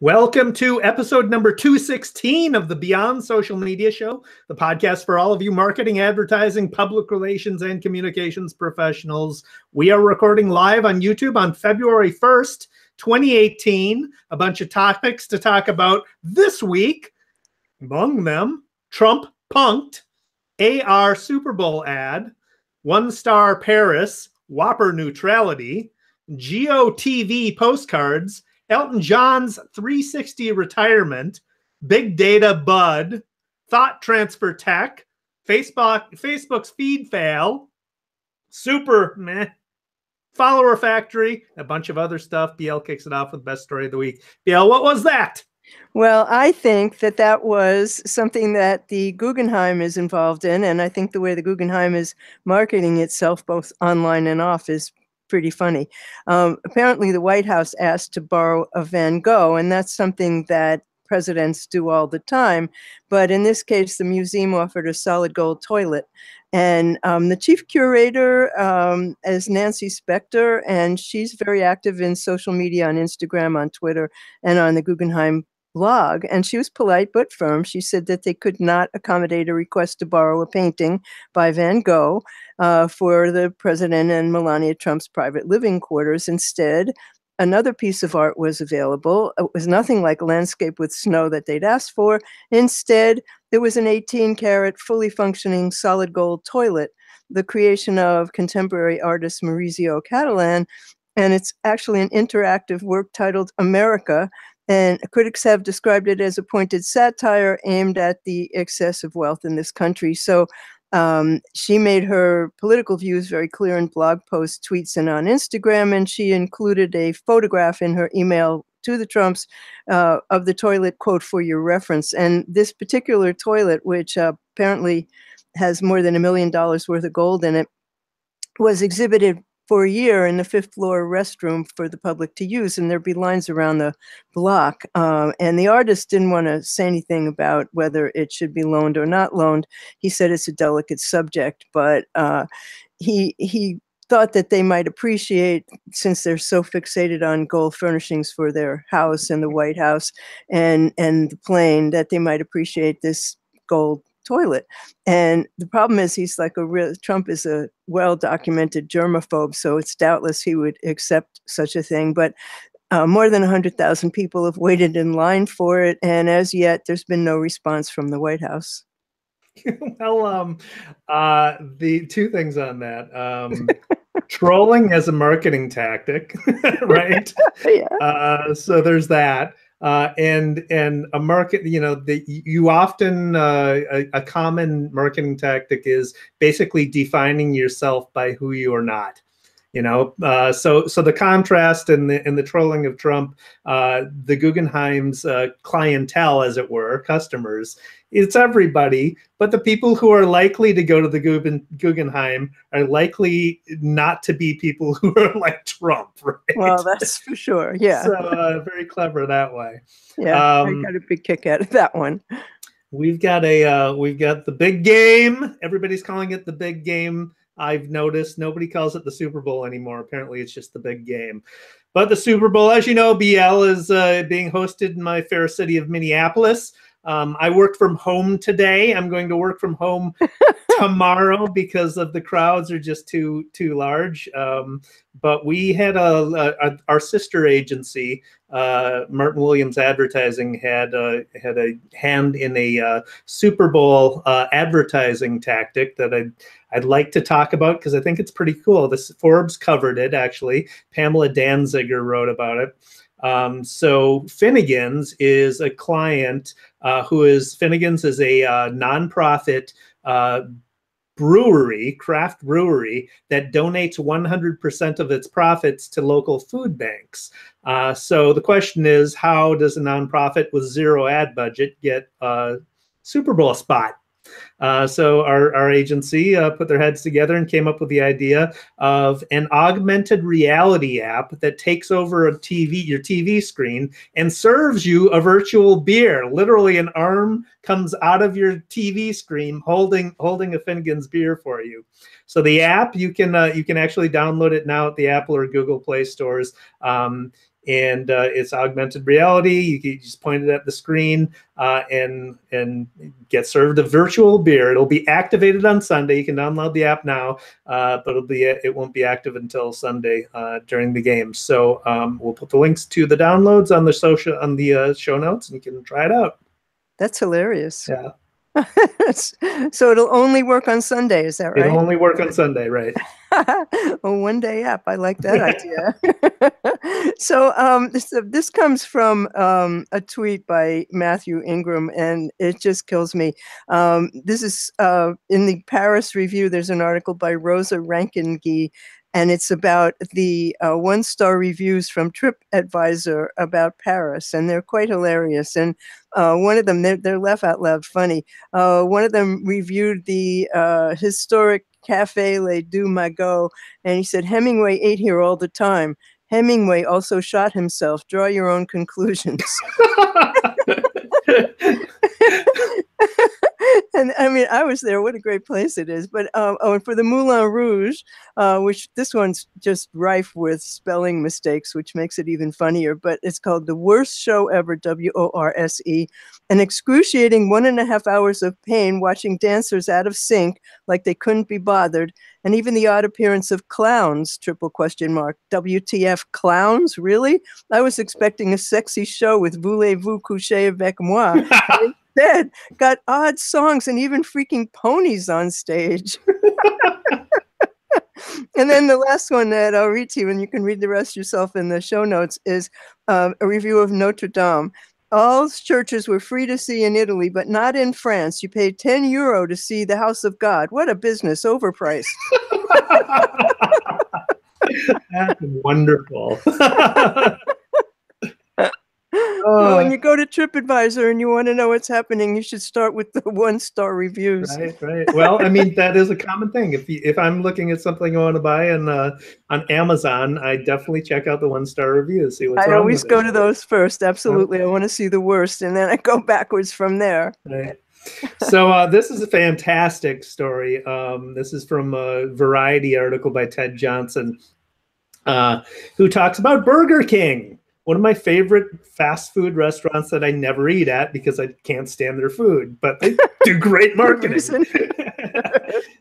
Welcome to episode number 216 of the Beyond Social Media Show, the podcast for all of you marketing, advertising, public relations, and communications professionals. We are recording live on YouTube on February 1st, 2018. A bunch of topics to talk about this week. Among them, Trump punked, AR Super Bowl ad, one-star Paris, Whopper Neutrality, GOTV Postcards, Elton John's 360 retirement, big data bud, thought transfer tech, Facebook's feed fail, super meh, follower factory, a bunch of other stuff. BL kicks it off with best story of the week. BL, what was that? Well, I think that was something that the Guggenheim is involved in, and I think the way the Guggenheim is marketing itself, both online and off, is pretty funny. Apparently, the White House asked to borrow a Van Gogh, and that's something that presidents do all the time. But in this case, the museum offered a solid gold toilet. And the chief curator is Nancy Spector, and she's very active in social media, on Instagram, on Twitter, and on the Guggenheim blog. And she was polite but firm. She said that they could not accommodate a request to borrow a painting by Van Gogh for the president and Melania Trump's private living quarters. Instead, another piece of art was available. It was nothing like a landscape with snow that they'd asked for. Instead, there was an 18-carat, fully functioning solid gold toilet, the creation of contemporary artist Maurizio Catalan. And it's actually an interactive work titled America. And critics have described it as a pointed satire aimed at the excessive wealth in this country. So she made her political views very clear in blog posts, tweets, and on Instagram. And she included a photograph in her email to the Trumps of the toilet, quote, for your reference. And this particular toilet, which apparently has more than $1 million worth of gold in it, was exhibited for a year in the fifth floor restroom for the public to use, and there'd be lines around the block. And the artist didn't want to say anything about whether it should be loaned or not loaned. He said it's a delicate subject, but he thought that they might appreciate, since they're so fixated on gold furnishings for their house and the White House and the plane, that they might appreciate this gold toilet. And the problem is Trump is a well-documented germaphobe, so it's doubtless he would accept such a thing. But more than 100,000 people have waited in line for it, and as yet, there's been no response from the White House. Well, the two things on that. Trolling as a marketing tactic, right? Yeah. So there's that. And a market, you often, a common marketing tactic is basically defining yourself by who you are not. So the contrast and the trolling of Trump, the Guggenheim's clientele, as it were, customers, it's everybody, but the people who are likely to go to the Guggenheim are likely not to be people who are like Trump, right? Well, that's for sure. Yeah. So very clever that way. Yeah, I got a big kick out of that one. We've got the big game. Everybody's calling it the big game. I've noticed nobody calls it the Super Bowl anymore. Apparently, it's just the big game. But the Super Bowl, as you know, BL is being hosted in my fair city of Minneapolis. I worked from home today. I'm going to work from home tomorrow because of the crowds are just too large. But we had our sister agency, Martin Williams Advertising, had a hand in a Super Bowl advertising tactic that I'd like to talk about because I think it's pretty cool. Forbes covered it, actually. Pamela Danziger wrote about it. So Finnegan's is a client Finnegan's is a nonprofit craft brewery that donates 100% of its profits to local food banks. So the question is, how does a nonprofit with zero ad budget get a Super Bowl spot? So our agency put their heads together and came up with the idea of an augmented reality app that takes over your TV screen and serves you a virtual beer. Literally, an arm comes out of your TV screen holding a Finnegan's beer for you. So the app, you can actually download it now at the Apple or Google Play stores. and it's augmented reality. You can just point it at the screen and get served a virtual beer. It'll be activated on Sunday. You can download the app now, but it won't be active until Sunday during the game. So we'll put the links to the downloads on the show notes, and you can try it out. That's hilarious. Yeah. So it'll only work on Sunday, is that right? It'll only work on Sunday, right? A one-day app. I like that idea. So this comes from a tweet by Matthew Ingram, and it just kills me. This is in the Paris Review. There's an article by Rosa Rankin-Gee, and it's about the one-star reviews from TripAdvisor about Paris, and they're quite hilarious. And one of them, they're laugh out loud funny. One of them reviewed the historic Café Les Deux Magots, and he said, Hemingway ate here all the time. Hemingway also shot himself. Draw your own conclusions. And I mean, I was there. What a great place it is. But and for the Moulin Rouge, which this one's just rife with spelling mistakes, which makes it even funnier. But it's called The Worst Show Ever, WORSE. An excruciating 1.5 hours of pain watching dancers out of sync like they couldn't be bothered. And even the odd appearance of clowns, ! WTF, clowns? Really? I was expecting a sexy show with Voulez-vous coucher avec moi? Instead, got odd songs and even freaking ponies on stage. And then the last one that I'll read to you, and you can read the rest yourself in the show notes, is a review of Notre Dame. All churches were free to see in Italy, but not in France. You paid €10 to see the House of God. What a business, overpriced. That's wonderful. When you go to TripAdvisor and you want to know what's happening, you should start with the one-star reviews. Right. Well, I mean, that is a common thing. If I'm looking at something I want to buy on Amazon, I definitely check out the one-star reviews. See what's wrong. I always go to those first. Absolutely, I want to see the worst, and then I go backwards from there. Right. So this is a fantastic story. This is from a Variety article by Ted Johnson, who talks about Burger King. One of my favorite fast food restaurants that I never eat at because I can't stand their food, but they do great marketing.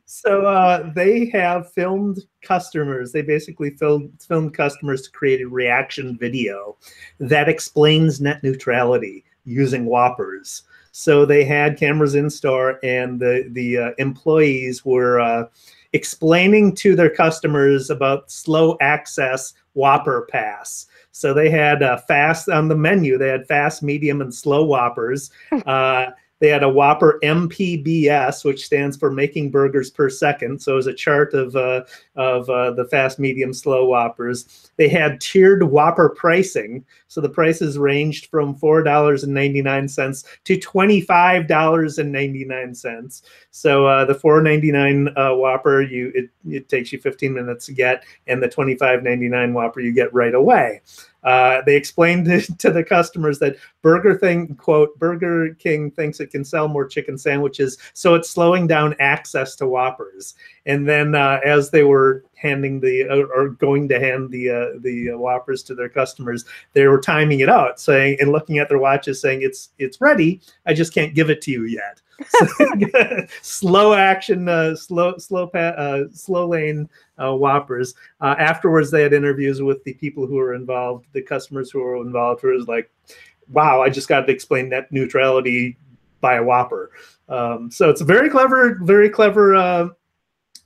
So they have filmed customers. They basically filmed customers to create a reaction video that explains net neutrality using Whoppers. So they had cameras in store, and the employees were explaining to their customers about slow access Whopper Pass. So they had fast on the menu. They had fast, medium, and slow Whoppers. They had a Whopper MPBS, which stands for making burgers per second. So it was a chart of the fast, medium, slow Whoppers. They had tiered Whopper pricing. So the prices ranged from $4.99 to $25.99. So the $4.99 Whopper, it takes you 15 minutes to get, and the $25.99 Whopper you get right away. They explained to the customers that Burger King thinks it can sell more chicken sandwiches, so it's slowing down access to Whoppers. And then as they were going to hand the Whoppers to their customers, they were timing it out, saying, and looking at their watches, saying, it's ready, I just can't give it to you yet. So, slow action, slow lane Whoppers. Afterwards, they had interviews with the people who were involved, the customers who were involved, who was like, wow, I just got to explain net neutrality by a Whopper. So it's a very clever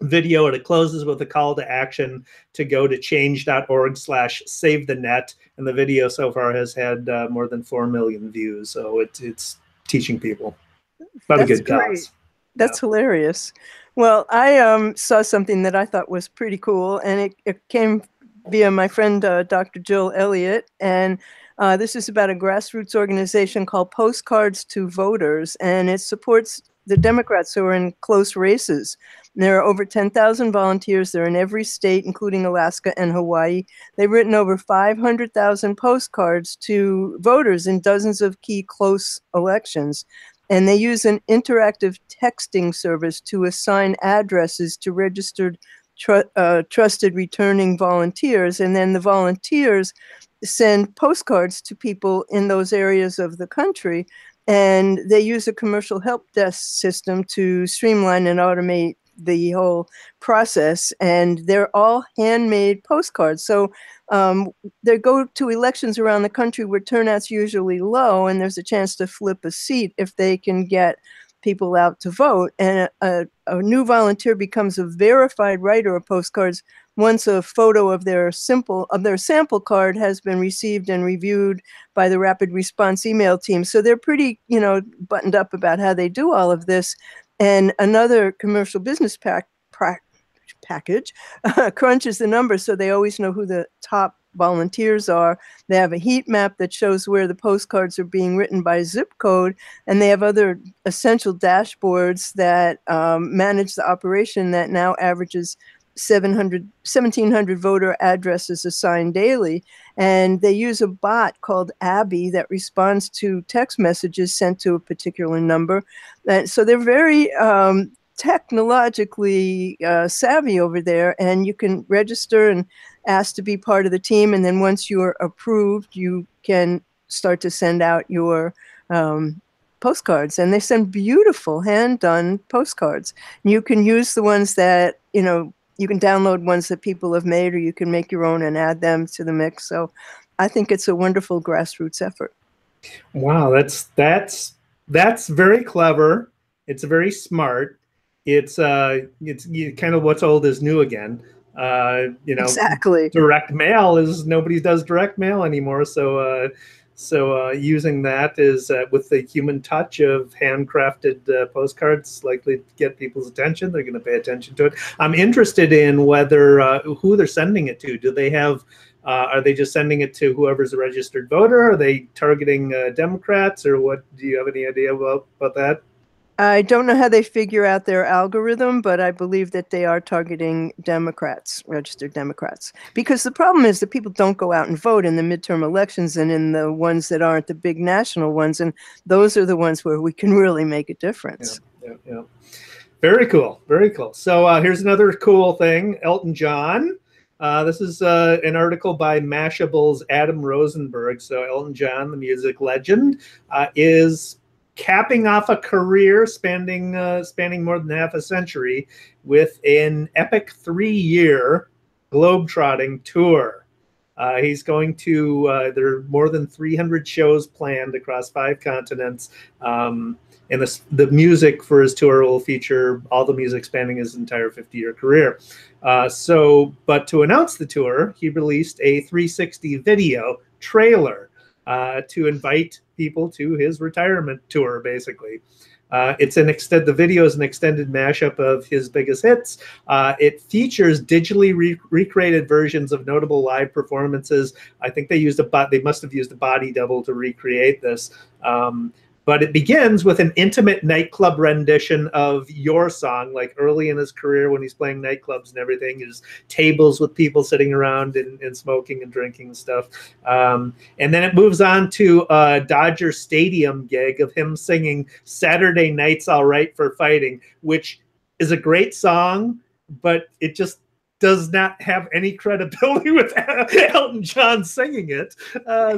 video, and it closes with a call to action to go to change.org/SaveTheNet. And the video so far has had more than 4 million views. So it's teaching people about a good cause. That's hilarious. Well, I saw something that I thought was pretty cool, and it came via my friend Dr. Jill Elliott, and this is about a grassroots organization called Postcards to Voters, and it supports the Democrats who are in close races. And there are over 10,000 volunteers. They're in every state, including Alaska and Hawaii. They've written over 500,000 postcards to voters in dozens of key close elections. And they use an interactive texting service to assign addresses to registered trusted returning volunteers. And then the volunteers send postcards to people in those areas of the country. And they use a commercial help desk system to streamline and automate the whole process. And they're all handmade postcards. So they go to elections around the country where turnout's usually low, and there's a chance to flip a seat if they can get people out to vote. And a new volunteer becomes a verified writer of postcards once a photo of their sample card has been received and reviewed by the rapid response email team. So they're pretty, buttoned up about how they do all of this. And another commercial business package crunches the numbers, so they always know who the top volunteers are. They have a heat map that shows where the postcards are being written by zip code, and they have other essential dashboards that manage the operation that now averages 1,700 voter addresses assigned daily. And they use a bot called Abby that responds to text messages sent to a particular number. And so they're very technologically savvy over there, and you can register and ask to be part of the team. And then once you're approved, you can start to send out your postcards, and they send beautiful hand-done postcards. You can use the ones that, you can download ones that people have made, or you can make your own and add them to the mix. So I think it's a wonderful grassroots effort. Wow, that's very clever. It's very smart. It's kind of what's old is new again. Exactly. Direct mail nobody does direct mail anymore. So using that is with the human touch of handcrafted postcards, likely to get people's attention. They're going to pay attention to it. I'm interested in whether who they're sending it to. Do they have? Are they just sending it to whoever's a registered voter? Are they targeting Democrats, or what? Do you have any idea about that? I don't know how they figure out their algorithm, but I believe that they are targeting Democrats, registered Democrats. Because the problem is that people don't go out and vote in the midterm elections and in the ones that aren't the big national ones. And those are the ones where we can really make a difference. Yeah. Very cool. Very cool. So here's another cool thing. Elton John. This is an article by Mashable's Adam Rosenberg. So Elton John, the music legend, is capping off a career spanning more than half a century with an epic 3-year globetrotting tour. He's going to, there are more than 300 shows planned across 5 continents. And the music for his tour will feature all the music spanning his entire 50-year career. But to announce the tour, he released a 360 video trailer to invite people to his retirement tour, basically. The video is an extended mashup of his biggest hits. It features digitally recreated versions of notable live performances. I think they must have used a body double to recreate this. But it begins with an intimate nightclub rendition of Your Song, like early in his career when he's playing nightclubs and everything. His tables with people sitting around and smoking and drinking and stuff. And then it moves on to a Dodger Stadium gig of him singing Saturday Night's All Right for Fighting, which is a great song, but it just does not have any credibility with Elton John singing it.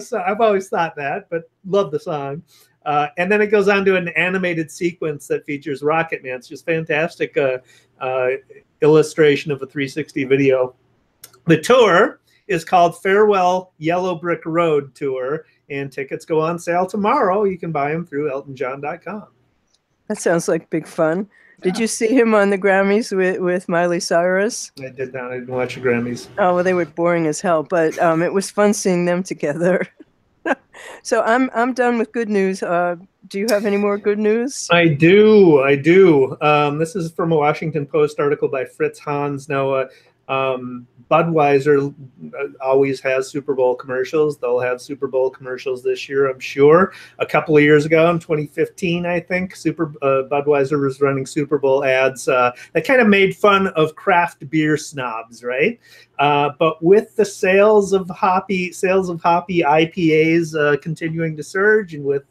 So I've always thought that, but love the song. And then it goes on to an animated sequence that features Rocket Man. It's just fantastic illustration of a 360 video. The tour is called Farewell Yellow Brick Road Tour, and tickets go on sale tomorrow. You can buy them through eltonjohn.com. That sounds like big fun. Did you see him on the Grammys with Miley Cyrus? I did not. I didn't watch the Grammys. Oh, well, they were boring as hell, but it was fun seeing them together. So I'm done with good news. Do you have any more good news? I do. This is from a Washington Post article by Fritz Hans. Now, Budweiser always has Super Bowl commercials. They'll have Super Bowl commercials this year, I'm sure. A couple of years ago, in 2015, I think, Budweiser was running Super Bowl ads that kind of made fun of craft beer snobs, right? But with the sales of hoppy IPAs continuing to surge, and with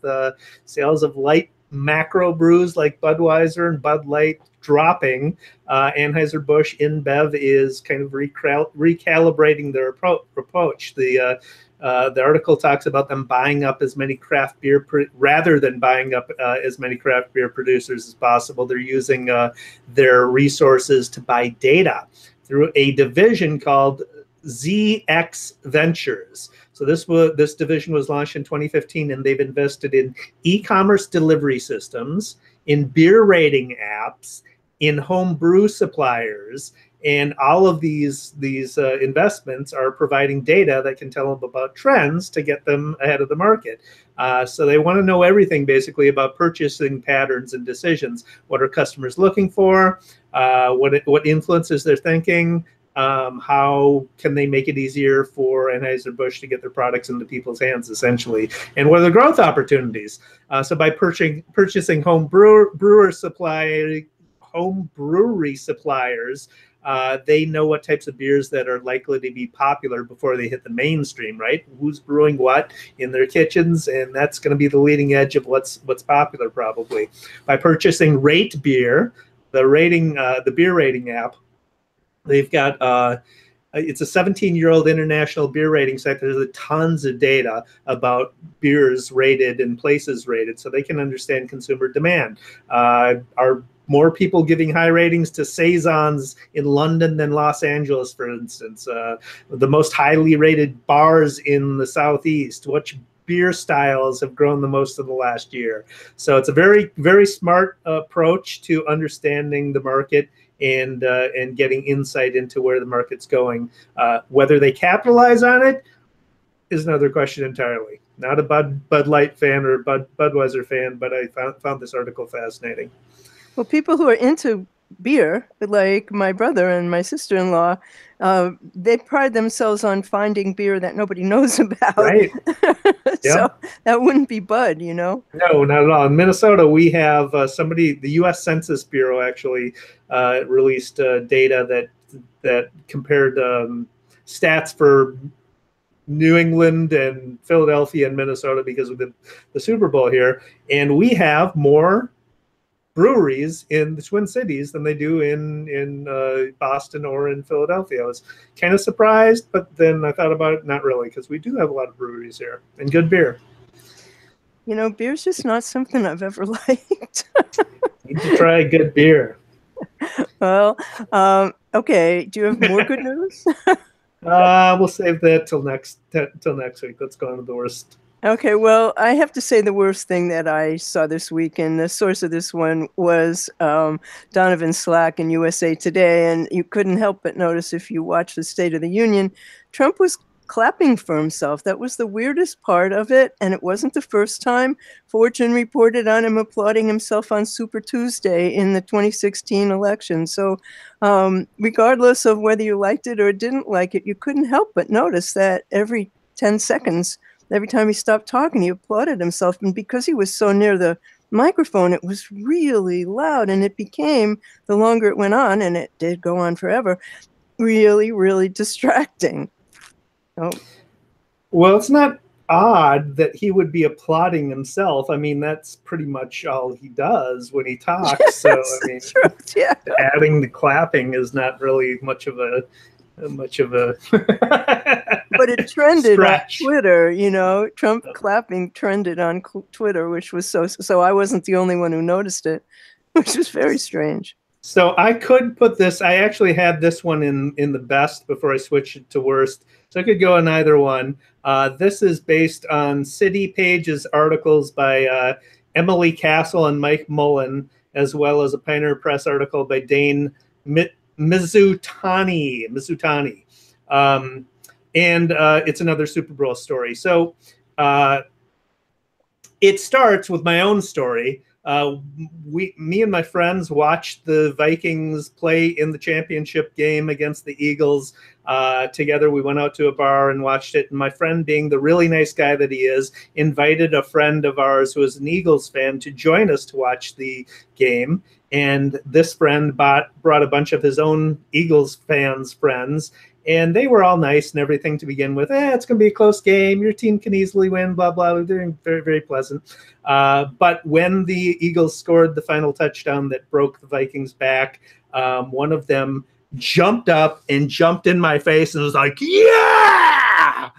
sales of light macro brews like Budweiser and Bud Light dropping, Anheuser-Busch InBev is kind of recalibrating their approach. The The article talks about them buying up as many craft beer rather than buying up as many craft beer producers as possible. They're using their resources to buy data through a division called ZX Ventures. So this division was launched in 2015, and they've invested in e-commerce delivery systems, in beer rating apps, in home brew suppliers, and all of these investments are providing data that can tell them about trends to get them ahead of the market. So they want to know everything basically about purchasing patterns and decisions. What are customers looking for? What influences they're thinking? How can they make it easier for Anheuser-Busch to get their products into people's hands, essentially? And what are the growth opportunities? So by purchasing home brewery suppliers, they know what types of beers that are likely to be popular before they hit the mainstream, right? Who's brewing what in their kitchens, and that's going to be the leading edge of what's popular, probably. By purchasing Rate Beer, the beer rating app, they've got it's a 17-year-old international beer rating site. There's tons of data about beers rated and places rated, so they can understand consumer demand. Are more people giving high ratings to saisons in London than Los Angeles, for instance? The most highly rated bars in the Southeast. Which beer styles have grown the most in the last year? So it's a very, very smart approach to understanding the market and getting insight into where the market's going. Whether they capitalize on it is another question entirely. Not a Bud Light fan or Budweiser fan, but I found this article fascinating. Well, people who are into beer, like my brother and my sister-in-law, they pride themselves on finding beer that nobody knows about. Right. So that wouldn't be Bud, you know? No, not at all. In Minnesota, we have the U.S. Census Bureau actually released data that compared stats for New England and Philadelphia and Minnesota because of the Super Bowl here. And we have more breweries in the Twin Cities than they do in Boston or in Philadelphia. I was kind of surprised, but then I thought about it, not really, because we do have a lot of breweries here and good beer. You know, beer's just not something I've ever liked. Need to try good beer. Well, okay. Do you have more good news? We'll save that till next week. Let's go on to the worst. Okay, well, I have to say the worst thing that I saw this week, and the source of this one was Donovan Slack in USA Today, and you couldn't help but notice if you watch the State of the Union, Trump was clapping for himself. That was the weirdest part of it, and it wasn't the first time. Fortune reported on him applauding himself on Super Tuesday in the 2016 election. So regardless of whether you liked it or didn't like it, you couldn't help but notice that every 10 seconds, every time he stopped talking, he applauded himself. And because he was so near the microphone, it was really loud. And it became, the longer it went on, and it did go on forever, really, really distracting. Oh. Well, it's not odd that he would be applauding himself. I mean, that's pretty much all he does when he talks. Yes, so, I mean, truth, yeah. adding the clapping is not really much of a but it trended stretch. On Twitter, you know. Trump clapping trended on Twitter, which was so I wasn't the only one who noticed it, which was very strange. So I could put this, I actually had this one in the best before I switched it to worst, so I could go on either one. This is based on City Page's articles by Emily Castle and Mike Mullen, as well as a Pioneer Press article by Dane Mizutani. And it's another Super Bowl story. So it starts with my own story. Me and my friends watched the Vikings play in the championship game against the Eagles together. We went out to a bar and watched it. And my friend, being the really nice guy that he is, invited a friend of ours who is an Eagles fan to join us to watch the game. And this friend brought a bunch of his own Eagles friends, and they were all nice and everything to begin with. It's going to be a close game. Your team can easily win, blah, blah. They're very, very pleasant. But when the Eagles scored the final touchdown that broke the Vikings back, one of them jumped up and jumped in my face and was like, yeah!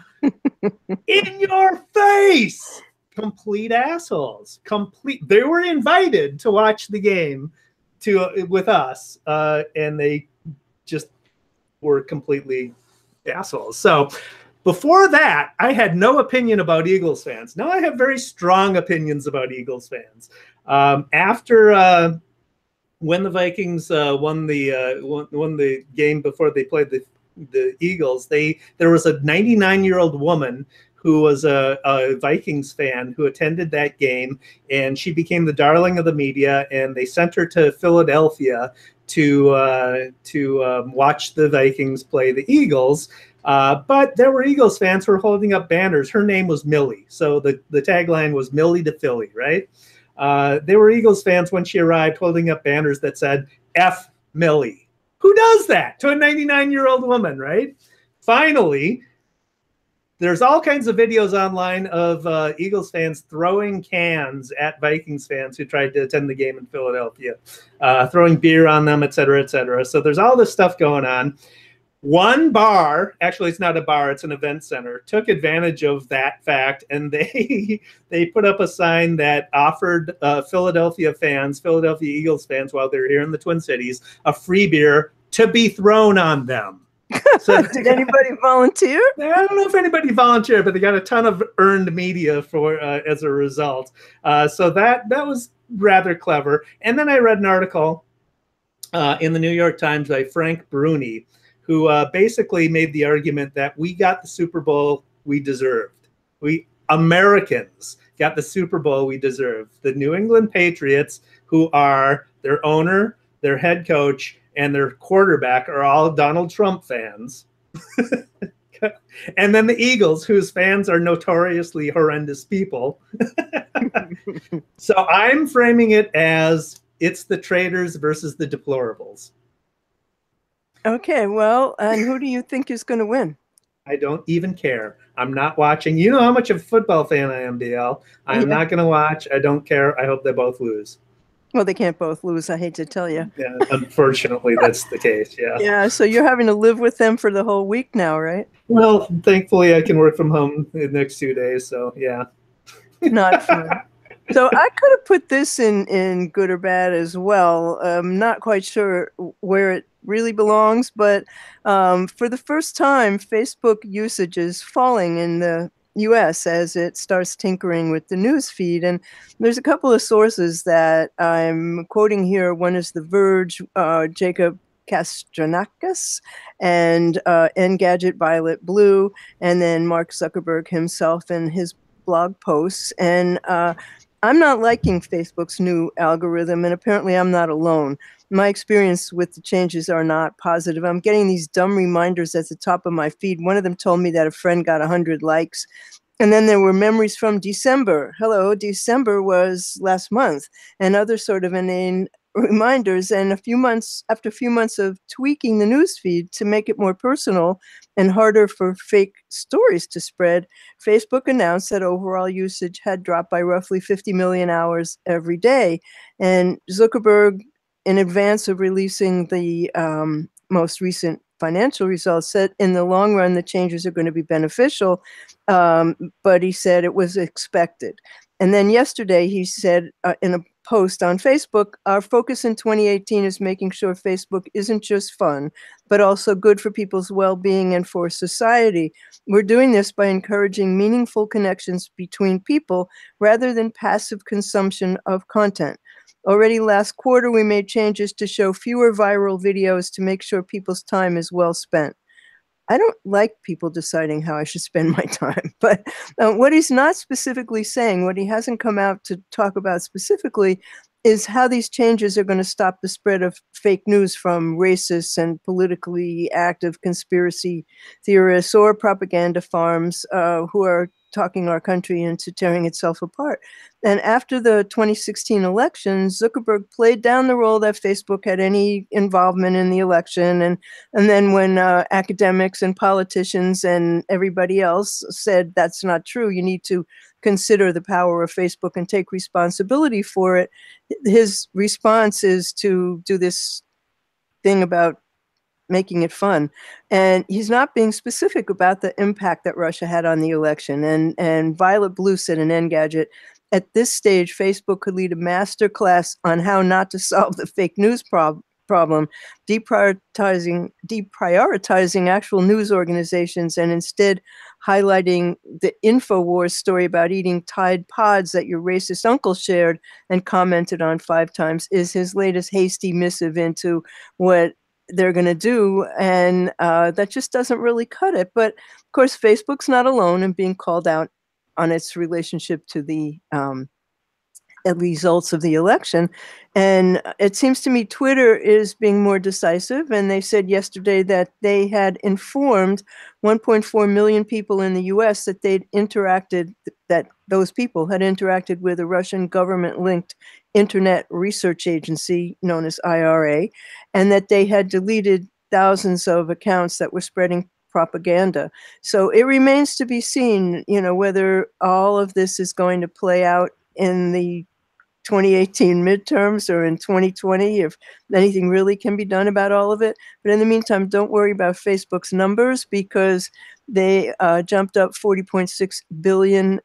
In your face! Complete assholes. They were invited to watch the game with us, and they just were completely assholes. So before that, I had no opinion about Eagles fans. Now I have very strong opinions about Eagles fans. After when the Vikings won the game before they played the Eagles, there was a 99-year-old woman who was a Vikings fan who attended that game, and she became the darling of the media, and they sent her to Philadelphia to watch the Vikings play the Eagles. But there were Eagles fans who were holding up banners. Her name was Millie, so the tagline was Millie to Philly, right? They were Eagles fans when she arrived holding up banners that said, F Millie. Who does that to a 99-year-old woman, right? Finally, there's all kinds of videos online of Eagles fans throwing cans at Vikings fans who tried to attend the game in Philadelphia, throwing beer on them, et cetera, et cetera. So there's all this stuff going on. One bar, actually it's not a bar, it's an event center, took advantage of that fact, and they put up a sign that offered Philadelphia Eagles fans, while they were here in the Twin Cities, a free beer to be thrown on them. So, did anybody volunteer? I don't know if anybody volunteered, but they got a ton of earned media for as a result. So that was rather clever. And then I read an article in the New York Times by Frank Bruni, who basically made the argument that we got the Super Bowl we deserved. We Americans got the Super Bowl we deserved. The New England Patriots, who are their owner, their head coach, and their quarterback are all Donald Trump fans. And then the Eagles, whose fans are notoriously horrendous people. So I'm framing it as it's the traitors versus the deplorables. Okay, well, and who do you think is going to win? I don't even care. I'm not watching. You know how much of a football fan I am, DL. I'm not going to watch. I don't care. I hope they both lose. Well, they can't both lose, I hate to tell you. Yeah, unfortunately, that's the case, yeah. Yeah, so you're having to live with them for the whole week now, right? Well, thankfully, I can work from home the next 2 days, so yeah. Not fun. So I could have put this in good or bad as well. I'm not quite sure where it really belongs, but for the first time, Facebook usage is falling in the US as it starts tinkering with the news feed. And there's a couple of sources that I'm quoting here. One is The Verge, Jacob Kastranakis, and Engadget Violet Blue, and then Mark Zuckerberg himself and his blog posts. And I'm not liking Facebook's new algorithm, and apparently I'm not alone. My experience with the changes are not positive. I'm getting these dumb reminders at the top of my feed. One of them told me that a friend got 100 likes. And then there were memories from December. Hello, December was last month. And other sort of inane reminders. And after a few months of tweaking the newsfeed to make it more personal and harder for fake stories to spread, Facebook announced that overall usage had dropped by roughly 50 million hours every day. And Zuckerberg, in advance of releasing the most recent financial results, said in the long run the changes are going to be beneficial, but he said it was expected. And then yesterday he said in a post on Facebook, our focus in 2018 is making sure Facebook isn't just fun, but also good for people's well-being and for society. We're doing this by encouraging meaningful connections between people rather than passive consumption of content. Already last quarter, we made changes to show fewer viral videos to make sure people's time is well spent. I don't like people deciding how I should spend my time, but what he's not specifically saying, what he hasn't come out to talk about specifically, is how these changes are going to stop the spread of fake news from racists and politically active conspiracy theorists or propaganda farms who are talking our country into tearing itself apart. And after the 2016 election, Zuckerberg played down the role that Facebook had any involvement in the election. And then when academics and politicians and everybody else said that's not true, you need to consider the power of Facebook and take responsibility for it, his response is to do this thing about making it fun. And he's not being specific about the impact that Russia had on the election. And Violet Blue said in Engadget, at this stage, Facebook could lead a master class on how not to solve the fake news problem, deprioritizing actual news organizations and instead highlighting the InfoWars story about eating Tide Pods that your racist uncle shared and commented on 5 times is his latest hasty missive into what they're going to do. And that just doesn't really cut it. But of course, Facebook's not alone in being called out on its relationship to the results of the election. And it seems to me Twitter is being more decisive. And they said yesterday that they had informed 1.4 million people in the US that those people had interacted with a Russian government-linked internet research agency known as IRA, and that they had deleted thousands of accounts that were spreading propaganda. So it remains to be seen, whether all of this is going to play out in the 2018 midterms or in 2020, if anything really can be done about all of it. But in the meantime, don't worry about Facebook's numbers, because they jumped up 40.6 billion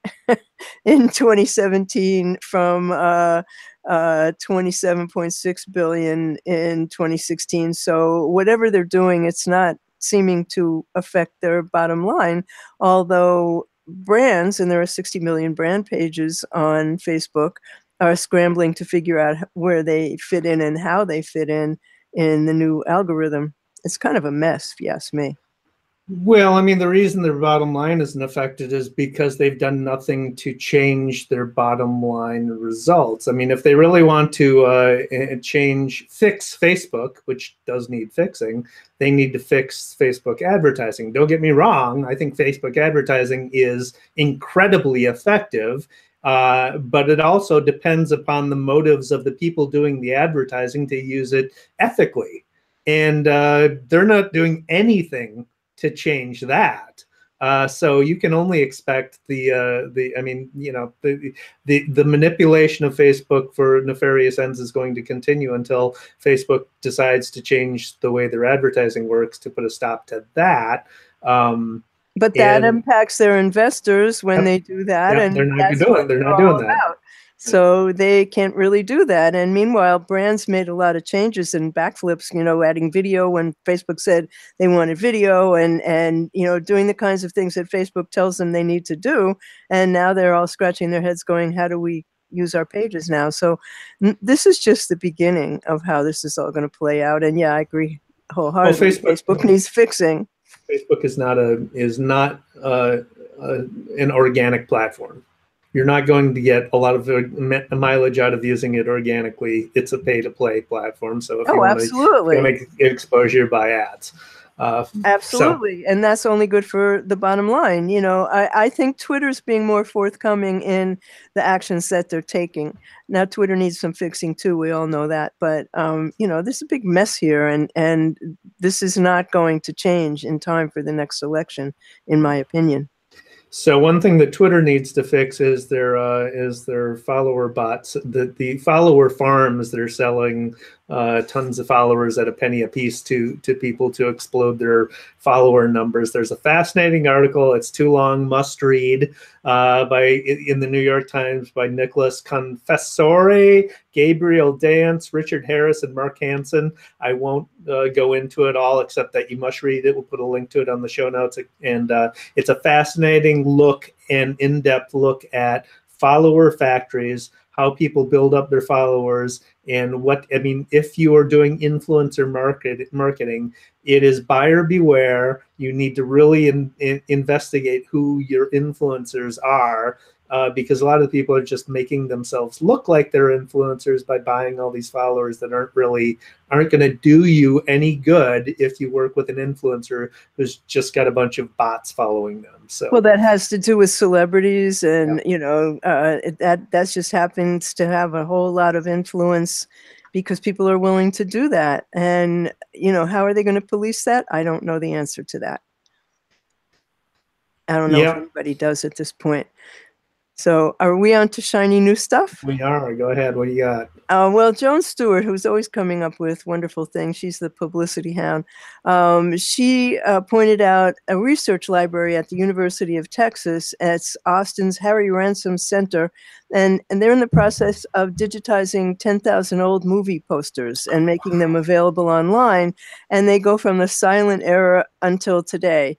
in 2017 from 27.6 billion in 2016. So whatever they're doing, it's not seeming to affect their bottom line, although brands, and there are 60 million brand pages on Facebook, are scrambling to figure out where they fit in and how they fit in the new algorithm. It's kind of a mess, if you ask me. Well, I mean, the reason their bottom line isn't affected is because they've done nothing to change their bottom line results. I mean, if they really want to fix Facebook, which does need fixing, they need to fix Facebook advertising. Don't get me wrong. I think Facebook advertising is incredibly effective. But it also depends upon the motives of the people doing the advertising to use it ethically. And they're not doing anything to change that. So you can only expect the manipulation of Facebook for nefarious ends is going to continue until Facebook decides to change the way their advertising works to put a stop to that. But that impacts their investors when they do that, and they're not doing that. So they can't really do that. And meanwhile, brands made a lot of changes and backflips, adding video when Facebook said they wanted video, and doing the kinds of things that Facebook tells them they need to do. And now they're all scratching their heads going, how do we use our pages now? So this is just the beginning of how this is all going to play out. And yeah, I agree wholeheartedly. Facebook needs fixing. Facebook is not an organic platform. You're not going to get a lot of mileage out of using it organically. It's a pay-to-play platform. So if you want to make exposure, buy ads. Absolutely. And that's only good for the bottom line. I think Twitter's being more forthcoming in the actions that they're taking. Now, Twitter needs some fixing too. We all know that. But, there's a big mess here, and this is not going to change in time for the next election, in my opinion. So one thing that Twitter needs to fix is their follower bots, the follower farms. They're selling tons of followers at a penny a piece to people to explode their follower numbers. There's a fascinating article. It's too long, must read, in the New York Times by Nicholas Confessore, Gabriel Dance, Richard Harris, and Mark Hansen. I won't go into it all, except that you must read it. We'll put a link to it on the show notes. And it's a fascinating look and in-depth look at follower factories, how people build up their followers, and if you are doing influencer marketing, it is buyer beware. You need to really investigate who your influencers are, because a lot of people are just making themselves look like they're influencers by buying all these followers that aren't going to do you any good if you work with an influencer who's just got a bunch of bots following them. So, well, that has to do with celebrities, and that just happens to have a whole lot of influence because people are willing to do that. And how are they going to police that? I don't know the answer to that. I don't know if anybody does at this point. So are we on to shiny new stuff? We are. Go ahead. What do you got? Well, Joan Stewart, who's always coming up with wonderful things, she's the publicity hound. She pointed out a research library at the University of Texas. It's Austin's Harry Ransom Center, and they're in the process of digitizing 10,000 old movie posters and making them available online. And they go from the silent era until today.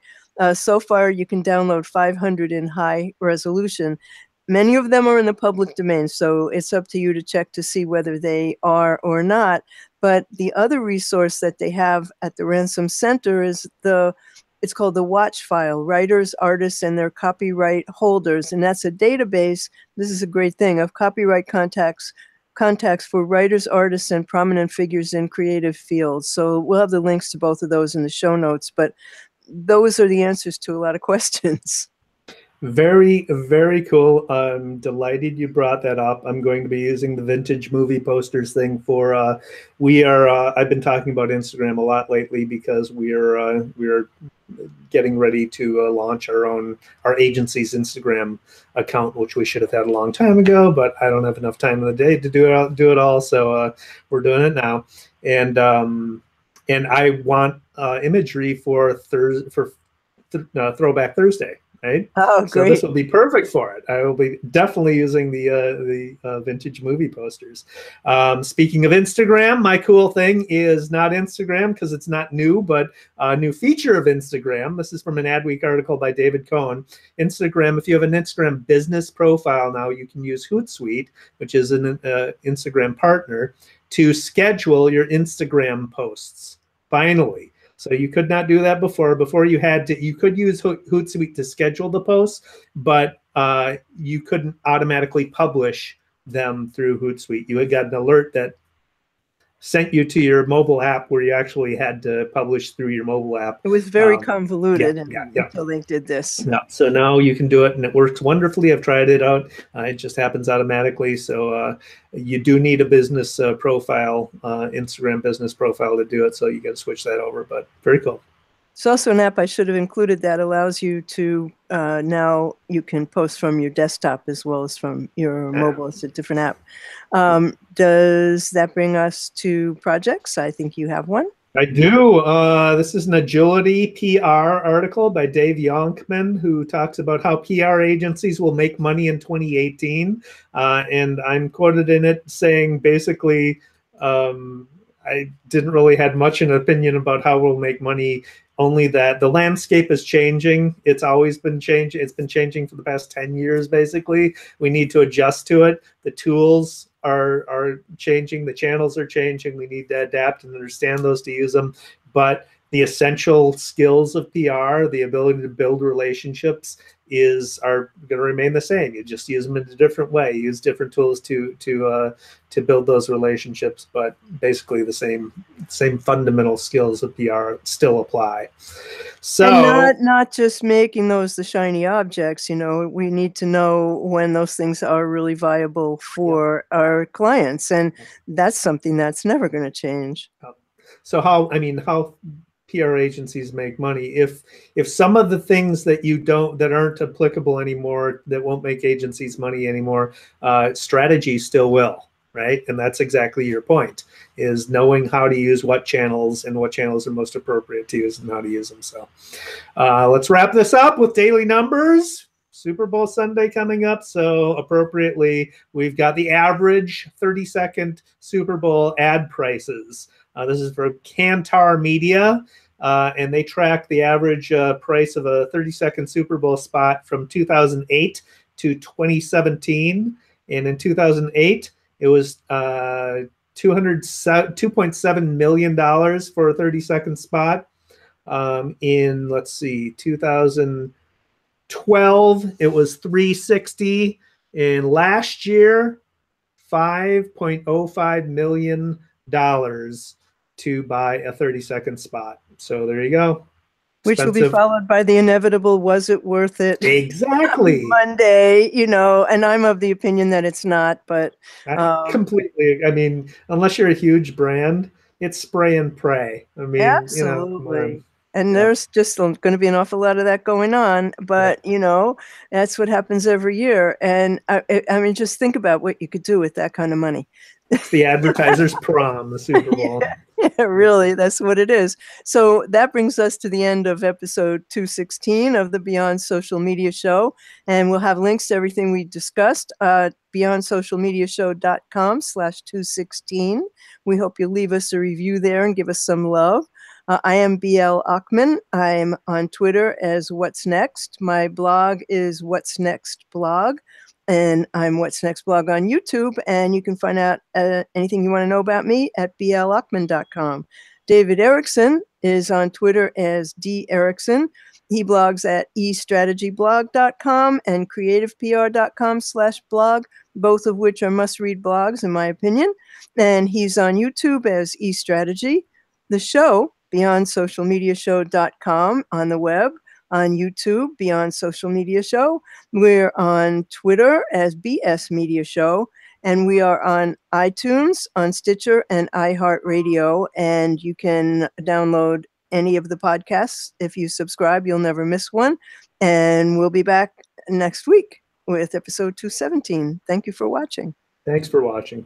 So far, you can download 500 in high resolution. Many of them are in the public domain, so it's up to you to check to see whether they are or not. But the other resource that they have at the Ransom Center is it's called the Watch File, Writers, Artists, and their Copyright Holders. And that's a database, this is a great thing, of copyright contacts for writers, artists, and prominent figures in creative fields. So we'll have the links to both of those in the show notes, but those are the answers to a lot of questions. Very, very cool. I'm delighted you brought that up. I'm going to be using the vintage movie posters thing for, I've been talking about Instagram a lot lately because we're getting ready to launch our agency's Instagram account, which we should have had a long time ago, but I don't have enough time in the day to do it all. So we're doing it now. And I want imagery for Throwback Thursday. Right? Oh, great. So this will be perfect for it. I will be definitely using the vintage movie posters. Speaking of Instagram, my cool thing is not Instagram because it's not new, but a new feature of Instagram. This is from an Adweek article by David Cohen. Instagram, if you have an Instagram business profile now, you can use Hootsuite, which is an Instagram partner, to schedule your Instagram posts. Finally. So you could not do that before. Before you could use Hootsuite to schedule the posts, but you couldn't automatically publish them through Hootsuite. You had got an alert that sent you to your mobile app where you actually had to publish through your mobile app. It was very convoluted until they did this. Yeah. So now you can do it, and it works wonderfully. I've tried it out. It just happens automatically. So you do need a business profile, Instagram business profile to do it. So you got to switch that over, but very cool. It's also an app I should have included that allows you to, now you can post from your desktop as well as from your mobile. It's a different app. Does that bring us to projects? I think you have one. I do. This is an agility PR article by Dave Yonkman, who talks about how PR agencies will make money in 2018. And I'm quoted in it saying basically, I didn't really have much an opinion about how we'll make money, only that the landscape is changing. It's always been changing. It's been changing for the past 10 years, basically. We need to adjust to it. The tools are changing. The channels are changing. We need to adapt and understand those to use them. But the essential skills of PR, the ability to build relationships, are going to remain the same. You just use them in a different way. You use different tools to build those relationships, but basically the same fundamental skills of PR still apply. So, and not just making those the shiny objects. You know, we need to know when those things are really viable for our clients, and that's something that's never going to change. So how PR agencies make money, if some of the things that aren't applicable anymore, that won't make agencies money anymore, strategy still will, right? And that's exactly your point, is knowing how to use what channels and what channels are most appropriate to use and how to use them. So let's wrap this up with daily numbers. Super Bowl Sunday coming up, so appropriately, we've got the average 30-second Super Bowl ad prices. This is for Kantar Media, and they track the average price of a 30-second Super Bowl spot from 2008 to 2017. And in 2008, it was $2.7 million for a 30-second spot. In, let's see, 2012, it was $360. And last year, $5.05 million to buy a 30-second spot. So there you go. Which will be followed by the inevitable, was it worth it? Exactly. Monday, you know, and I'm of the opinion that it's not, but completely. I mean, unless you're a huge brand, it's spray and pray. I mean, absolutely. And Yeah. there's just going to be an awful lot of that going on. But, you know, that's what happens every year. And I mean, just think about what you could do with that kind of money. It's the advertiser's prom, the Super Bowl. Yeah, really, that's what it is. So that brings us to the end of episode 216 of the Beyond Social Media Show. And we'll have links to everything we discussed at beyondsocialmediashow.com/216. We hope you'll leave us a review there and give us some love. I am BL Ochman. I'm on Twitter as What's Next. My blog is What's Next Blog. And I'm What's Next Blog on YouTube. And you can find out anything you want to know about me at blochman.com. David Erickson is on Twitter as D. Erickson. He blogs at estrategyblog.com and creativepr.com/blog, both of which are must-read blogs, in my opinion. And he's on YouTube as eStrategy. The show, BeyondSocialMediaShow.com, on the web, on YouTube, Beyond Social Media Show. We're on Twitter as BS Media Show. And we are on iTunes, on Stitcher, and iHeartRadio. And you can download any of the podcasts. If you subscribe, you'll never miss one. And we'll be back next week with episode 217. Thank you for watching. Thanks for watching.